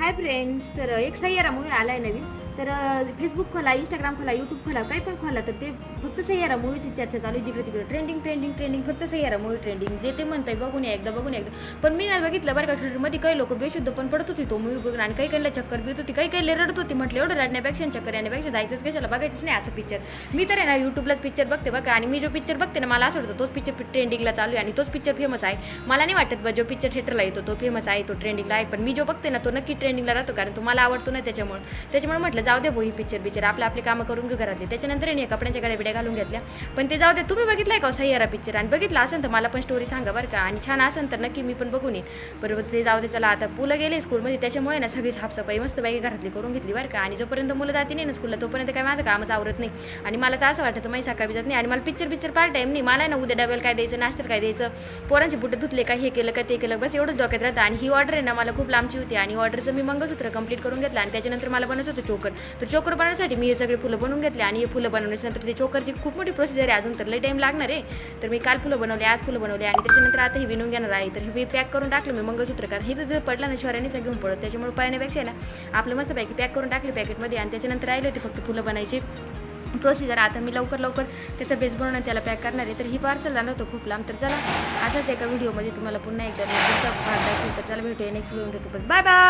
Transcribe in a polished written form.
Hi friends, तर एक Saiyaara movie आला आहे नवीन. तर फेसबुक खोला, इंस्टाग्राम खोला, यूट्यूब खोला, काही पण खोला, तर ते फक्त सय्यारा मूवीची चर्चा चालू आहे. जिकडे तिकडे ट्रेंडिंग ट्रेंडिंग ट्रेंडिंग, फक्त सय्यारा मूवी ट्रेंडिंग. जे ते म्हणताय बघून या एकदा, बघून एकदा. पण मी नाही बघितलं बरं का. ट्विटरमध्ये काही लोक बेशुद्ध पण पडत होती तो मूवी बघून, आणि काही काहीला चक्कर बी होती, काही काही रडत होती. म्हटलं एवढं रडण्यापेक्षा चक्कर येण्यापेक्षा जायचंच कशाला, बघायचंच नाही असं पिक्चर. मी तर आहे ना यूट्यूबलाच पिक्चर बघते बघा, आणि मी जो पिक्चर बघते ना मला असं वाटतं तोच पिक्चर ट्रेंडिंगला चालू आहे आणि तोच पिक्चर फेमस आहे. मला नाही वाटत बा जो पिक्चर थिएटरला येतो तो फेमस आहे, तो ट्रेंडिंगला आहे. पण मी जो बघते ना तो नक्की ट्रेंडिंगला राहतो, कारण तो मला आवडतो ना. त्याच्यामुळे म्हटलं जाऊ दे ही पिक्चर आपले कामं करून घेऊ घरातले. त्याच्यानंतर नाही कपड्यांच्या गाड्या बिड्या घालून घेतल्या. पण ते जाऊ दे. तुम्ही बघितलंय का सय्यारा पिक्चर? आणि बघितलं असेल तर मला पण स्टोरी सांगा बरं का, आणि छान असेल तर नक्की मी पण बघून येईन. बरोबर, ते जाऊ दे. चला, आता मुलं गेले स्कूलमध्ये, त्याच्यामुळे ना सगळी साफसफाई मस्त बाई घरातली करून घेतली बरं का. आणि जोपर्यंत मुलं जाते नाही ना स्कूलला तोपर्यंत काय माझं कामच आवरत नाही. आणि मला तर असं वाटतं माझी सकाळी जात नाही, आणि मला पिक्चर पार्ट टाईम नाही. मला ना उद्या डब्याला काय द्यायचं, नाश्त्याला काय द्यायचं, पोरांचे बुटं धुतले का, हे केलं का ते केलं, बस एवढंच डोक्यात राहतं. आणि ही ऑर्डर आहे ना मला खूप लांबची होती, आणि ऑर्डरचं मी मंगळसूत्र कंप्लीट करून घेतलं. आणि त्याच्यानंतर मला बनायचं होतं चोकर. तर चोकर बनवण्यासाठी मी हे सगळे फुलं बनवून घेतले. आणि हे फुलं बनवल्यानंतर ते चोकरची खूप मोठी प्रोसिजर आहे, अजून तर लई टाईम लागणार आहे. तर मी काल फुलं बनवले, आज फुलं बनवले, आणि त्याच्यानंतर आता हे विणून घेणार आहे. तर हे पॅक करून टाकलं मी मंगळसूत्र, कारण हे जर पडलं ना शहराने सगळं घेऊन पडत, त्याच्यामुळे पळण्यापेक्षा ना आपलं मस्त पैकी पॅक करून टाकले पॅकेटमध्ये. आणि त्याच्यानंतर राहिले होते फक्त फुलं बनायची प्रोसिजर. आता मी लवकर त्याचा बेस बनवून त्याला पॅक करणार आहे. तर ही पार्सल झालं होतं खूप लांब. तर चला असाच एका व्हिडिओमध्ये तुम्हाला पुन्हा एकदा तर चला भेटूया नेक्स्ट व्हिडिओ. Bye bye.